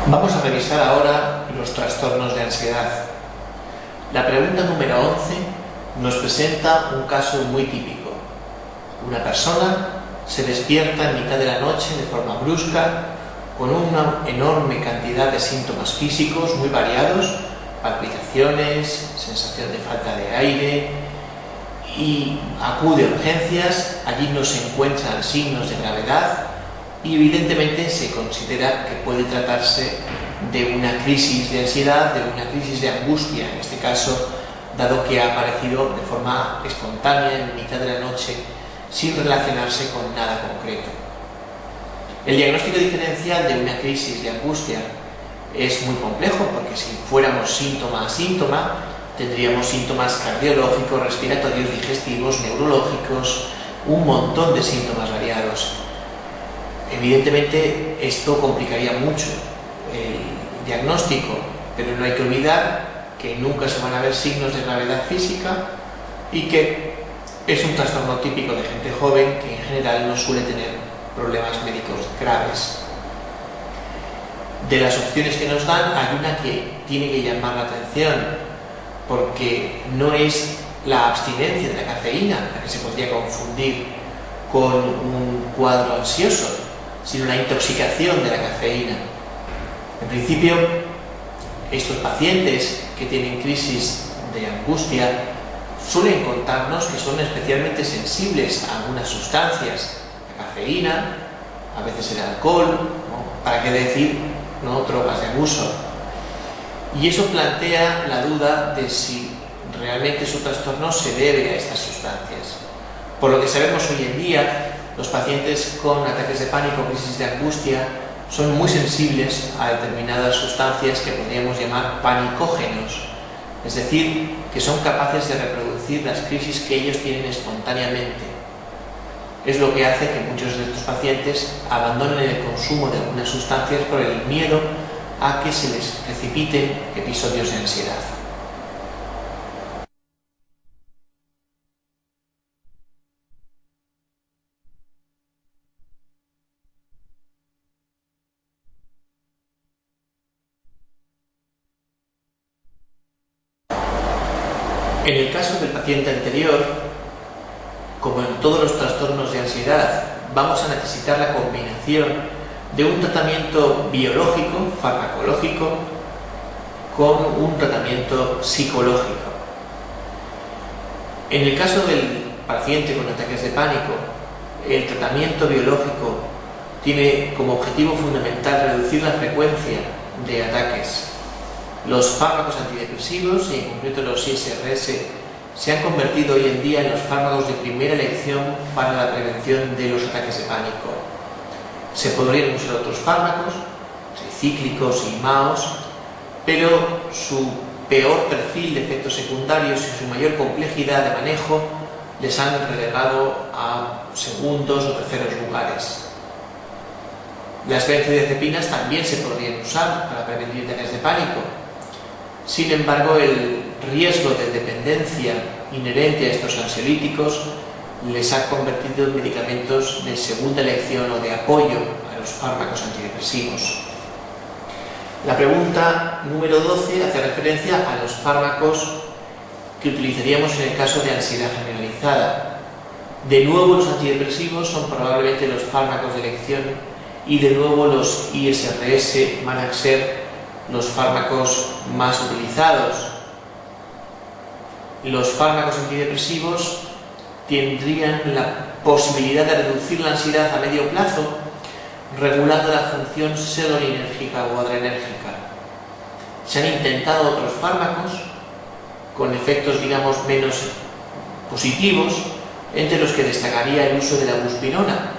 Vamos a revisar ahora los trastornos de ansiedad. La pregunta número 11 nos presenta un caso muy típico. Una persona se despierta en mitad de la noche de forma brusca con una enorme cantidad de síntomas físicos muy variados, palpitaciones, sensación de falta de aire, y acude a urgencias. Allí no se encuentran signos de gravedad y evidentemente se considera que puede tratarse de una crisis de ansiedad, de una crisis de angustia, en este caso, dado que ha aparecido de forma espontánea en mitad de la noche sin relacionarse con nada concreto. El diagnóstico diferencial de una crisis de angustia es muy complejo, porque si fuéramos síntoma a síntoma, tendríamos síntomas cardiológicos, respiratorios, digestivos, neurológicos, un montón de síntomas variados. Evidentemente esto complicaría mucho el diagnóstico, pero no hay que olvidar que nunca se van a ver signos de gravedad física y que es un trastorno típico de gente joven que en general no suele tener problemas médicos graves. De las opciones que nos dan, hay una que tiene que llamar la atención, porque no es la abstinencia de la cafeína la que se podría confundir con un cuadro ansioso, sino la intoxicación de la cafeína. En principio, estos pacientes que tienen crisis de angustia suelen contarnos que son especialmente sensibles a algunas sustancias, la cafeína, a veces el alcohol, ¿no? ¿Para qué decir, no, drogas de abuso? Y eso plantea la duda de si realmente su trastorno se debe a estas sustancias. Por lo que sabemos hoy en día, los pacientes con ataques de pánico o crisis de angustia son muy sensibles a determinadas sustancias que podríamos llamar panicógenos, es decir, que son capaces de reproducir las crisis que ellos tienen espontáneamente. Es lo que hace que muchos de estos pacientes abandonen el consumo de algunas sustancias por el miedo a que se les precipiten episodios de ansiedad. En el caso del paciente anterior, como en todos los trastornos de ansiedad, vamos a necesitar la combinación de un tratamiento biológico, farmacológico, con un tratamiento psicológico. En el caso del paciente con ataques de pánico, el tratamiento biológico tiene como objetivo fundamental reducir la frecuencia de ataques. Los fármacos antidepresivos, y en concreto los ISRS, se han convertido hoy en día en los fármacos de primera elección para la prevención de los ataques de pánico. Se podrían usar otros fármacos, cíclicos y MAOs, pero su peor perfil de efectos secundarios y su mayor complejidad de manejo les han relegado a segundos o terceros lugares. Las benzodiazepinas también se podrían usar para prevenir ataques de pánico. Sin embargo, el riesgo de dependencia inherente a estos ansiolíticos les ha convertido en medicamentos de segunda elección o de apoyo a los fármacos antidepresivos. La pregunta número 12 hace referencia a los fármacos que utilizaríamos en el caso de ansiedad generalizada. De nuevo, los antidepresivos son probablemente los fármacos de elección y de nuevo los ISRS van a ser los fármacos más utilizados. Los fármacos antidepresivos tendrían la posibilidad de reducir la ansiedad a medio plazo, regulando la función serotoninérgica o adrenérgica. Se han intentado otros fármacos con efectos, digamos, menos positivos, entre los que destacaría el uso de la buspirona,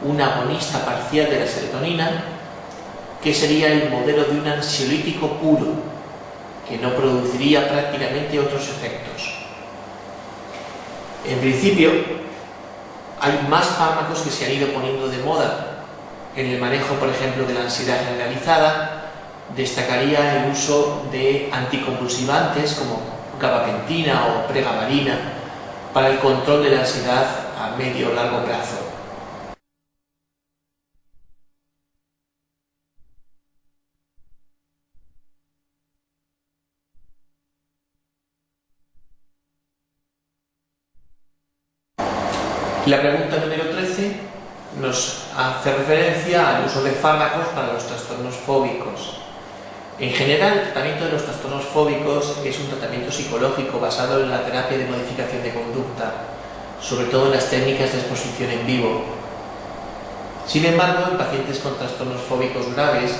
un agonista parcial de la serotonina, que sería el modelo de un ansiolítico puro, que no produciría prácticamente otros efectos. En principio, hay más fármacos que se han ido poniendo de moda. En el manejo, por ejemplo, de la ansiedad generalizada, destacaría el uso de anticonvulsivantes como gabapentina o pregabalina para el control de la ansiedad a medio o largo plazo. La pregunta número 13 nos hace referencia al uso de fármacos para los trastornos fóbicos. En general, el tratamiento de los trastornos fóbicos es un tratamiento psicológico basado en la terapia de modificación de conducta, sobre todo en las técnicas de exposición en vivo. Sin embargo, en pacientes con trastornos fóbicos graves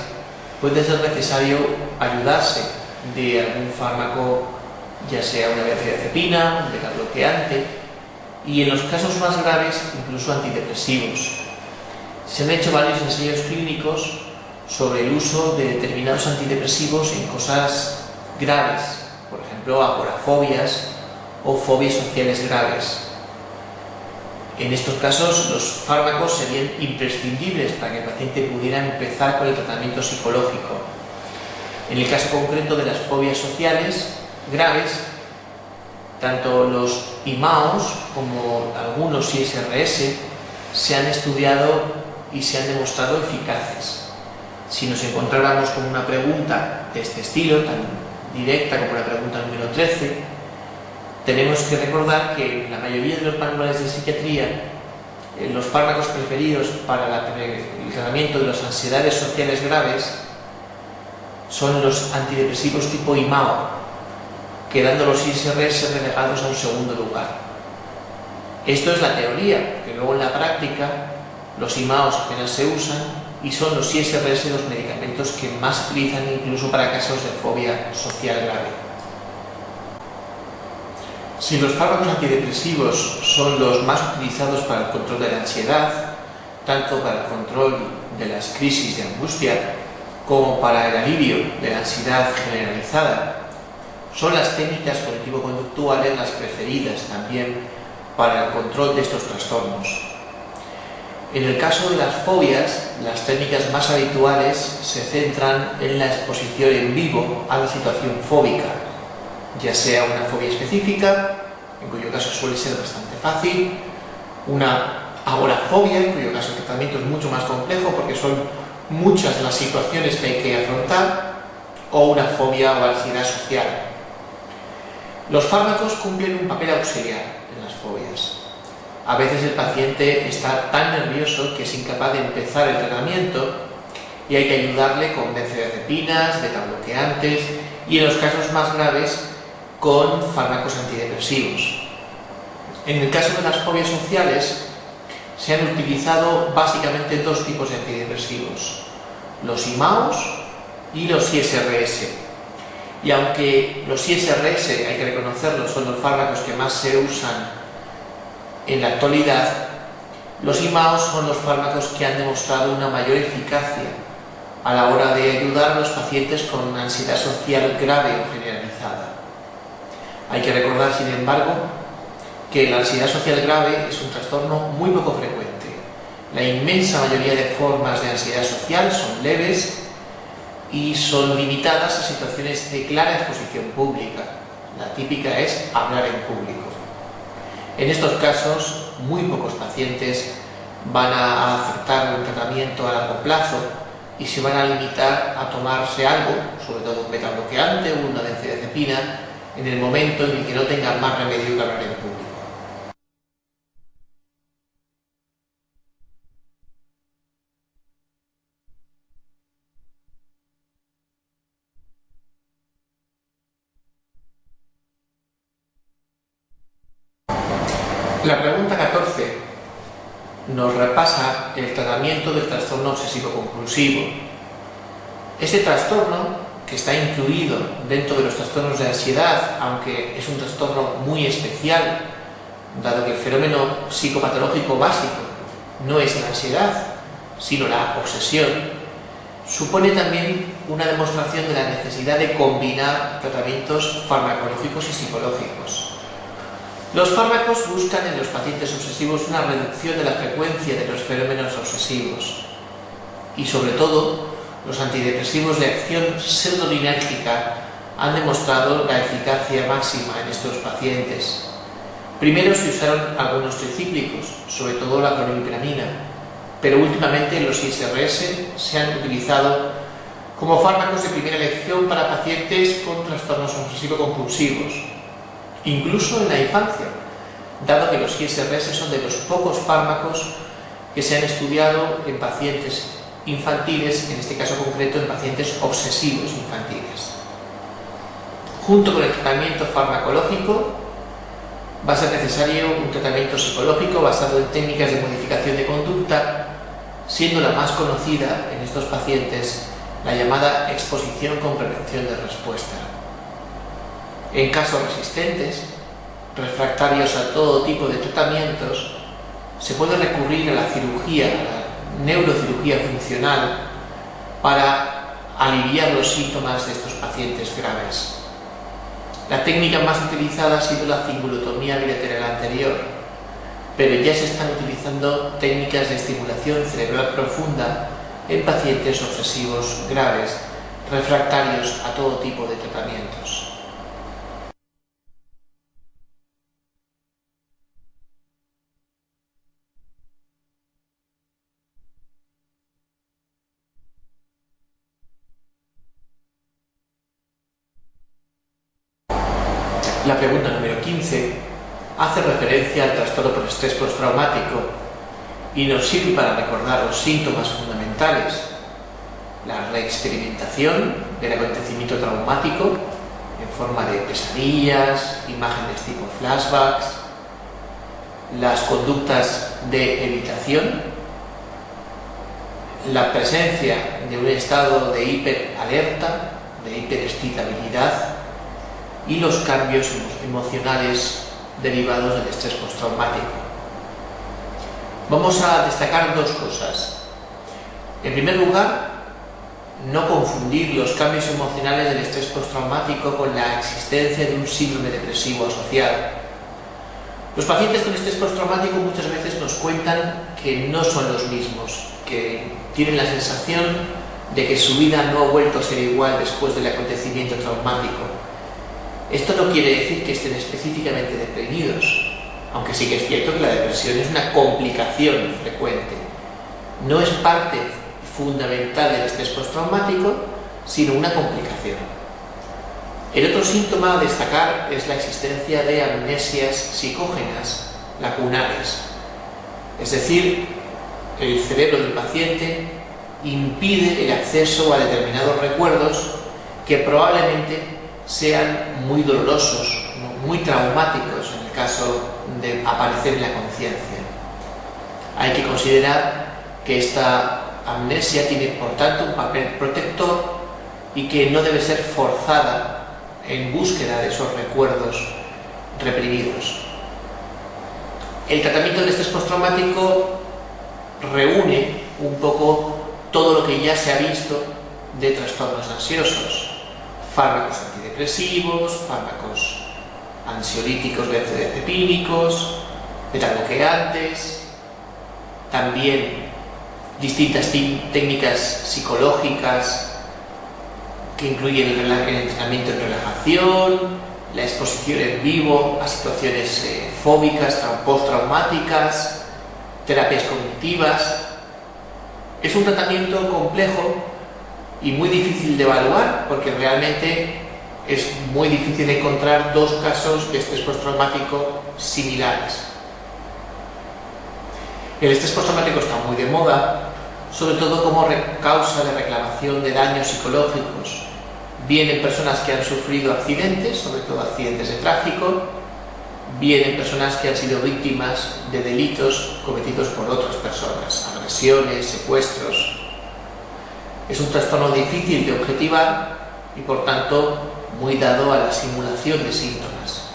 puede ser necesario ayudarse de algún fármaco, ya sea una benzodiazepina, un beta-bloqueante, y en los casos más graves incluso antidepresivos. Se han hecho varios ensayos clínicos sobre el uso de determinados antidepresivos en cosas graves, por ejemplo agorafobias o fobias sociales graves. En estos casos los fármacos serían imprescindibles para que el paciente pudiera empezar con el tratamiento psicológico. En el caso concreto de las fobias sociales graves, tanto los IMAOs como algunos ISRS se han estudiado y se han demostrado eficaces. Si nos encontráramos con una pregunta de este estilo, tan directa como la pregunta número 13, tenemos que recordar que en la mayoría de los manuales de psiquiatría, los fármacos preferidos para el tratamiento de las ansiedades sociales graves son los antidepresivos tipo IMAO, quedando los ISRS relegados a un segundo lugar. Esto es la teoría, porque luego en la práctica los IMAOs apenas se usan y son los ISRS los medicamentos que más se utilizan incluso para casos de fobia social grave. Si los fármacos antidepresivos son los más utilizados para el control de la ansiedad, tanto para el control de las crisis de angustia como para el alivio de la ansiedad generalizada, son las técnicas cognitivo-conductuales las preferidas también para el control de estos trastornos. En el caso de las fobias, las técnicas más habituales se centran en la exposición en vivo a la situación fóbica, ya sea una fobia específica, en cuyo caso suele ser bastante fácil, una agorafobia, en cuyo caso el tratamiento es mucho más complejo porque son muchas las situaciones que hay que afrontar, o una fobia o ansiedad social. Los fármacos cumplen un papel auxiliar en las fobias. A veces el paciente está tan nervioso que es incapaz de empezar el tratamiento y hay que ayudarle con benzodiazepinas, beta-bloqueantes y en los casos más graves con fármacos antidepresivos. En el caso de las fobias sociales se han utilizado básicamente dos tipos de antidepresivos, los IMAOs y los ISRS. Y aunque los ISRS, hay que reconocerlo, son los fármacos que más se usan en la actualidad, los IMAOs son los fármacos que han demostrado una mayor eficacia a la hora de ayudar a los pacientes con ansiedad social grave o generalizada. Hay que recordar, sin embargo, que la ansiedad social grave es un trastorno muy poco frecuente. La inmensa mayoría de formas de ansiedad social son leves y son limitadas a situaciones de clara exposición pública. La típica es hablar en público. En estos casos, muy pocos pacientes van a aceptar un tratamiento a largo plazo y se van a limitar a tomarse algo, sobre todo un beta-bloqueante o una benzodiazepina, en el momento en el que no tengan más remedio que hablar en público. La pregunta 14 nos repasa el tratamiento del trastorno obsesivo-compulsivo. Este trastorno, que está incluido dentro de los trastornos de ansiedad, aunque es un trastorno muy especial, dado que el fenómeno psicopatológico básico no es la ansiedad, sino la obsesión, supone también una demostración de la necesidad de combinar tratamientos farmacológicos y psicológicos. Los fármacos buscan en los pacientes obsesivos una reducción de la frecuencia de los fenómenos obsesivos y, sobre todo, los antidepresivos de acción serotoninérgica han demostrado la eficacia máxima en estos pacientes. Primero se usaron algunos tricíclicos, sobre todo la clonilpiramina, pero últimamente los ISRS se han utilizado como fármacos de primera elección para pacientes con trastornos obsesivo-compulsivos, incluso en la infancia, dado que los ISRS son de los pocos fármacos que se han estudiado en pacientes infantiles, en este caso concreto en pacientes obsesivos infantiles. Junto con el tratamiento farmacológico va a ser necesario un tratamiento psicológico basado en técnicas de modificación de conducta, siendo la más conocida en estos pacientes la llamada exposición con prevención de respuesta. En casos resistentes, refractarios a todo tipo de tratamientos, se puede recurrir a la cirugía, a la neurocirugía funcional, para aliviar los síntomas de estos pacientes graves. La técnica más utilizada ha sido la cingulotomía bilateral anterior, pero ya se están utilizando técnicas de estimulación cerebral profunda en pacientes obsesivos graves, refractarios a todo tipo de tratamientos. La pregunta número 15 hace referencia al trastorno por estrés postraumático y nos sirve para recordar los síntomas fundamentales: la reexperimentación del acontecimiento traumático en forma de pesadillas, imágenes tipo flashbacks, las conductas de evitación, la presencia de un estado de hiperalerta, de hiperexcitabilidad, y los cambios emocionales derivados del estrés postraumático. Vamos a destacar dos cosas. En primer lugar, no confundir los cambios emocionales del estrés postraumático con la existencia de un síndrome depresivo asociado. Los pacientes con estrés postraumático muchas veces nos cuentan que no son los mismos, que tienen la sensación de que su vida no ha vuelto a ser igual después del acontecimiento traumático. Esto no quiere decir que estén específicamente deprimidos, aunque sí que es cierto que la depresión es una complicación frecuente. No es parte fundamental del estrés postraumático, sino una complicación. El otro síntoma a destacar es la existencia de amnesias psicógenas lacunares, es decir, el cerebro del paciente impide el acceso a determinados recuerdos que probablemente sean muy dolorosos, muy traumáticos en el caso de aparecer en la conciencia. Hay que considerar que esta amnesia tiene por tanto un papel protector y que no debe ser forzada en búsqueda de esos recuerdos reprimidos. El tratamiento del estrés postraumático reúne un poco todo lo que ya se ha visto de trastornos ansiosos: fármacos antidepresivos, fármacos ansiolíticos benzodiazepínicos, betabloqueantes, también distintas técnicas psicológicas que incluyen el entrenamiento en relajación, la exposición en vivo a situaciones fóbicas, postraumáticas, terapias cognitivas. Es un tratamiento complejo y muy difícil de evaluar, porque realmente es muy difícil encontrar dos casos de estrés postraumático similares. El estrés postraumático está muy de moda, sobre todo como causa de reclamación de daños psicológicos, bien en personas que han sufrido accidentes, sobre todo accidentes de tráfico, bien en personas que han sido víctimas de delitos cometidos por otras personas, agresiones, secuestros. Es un trastorno difícil de objetivar y por tanto muy dado a la simulación de síntomas.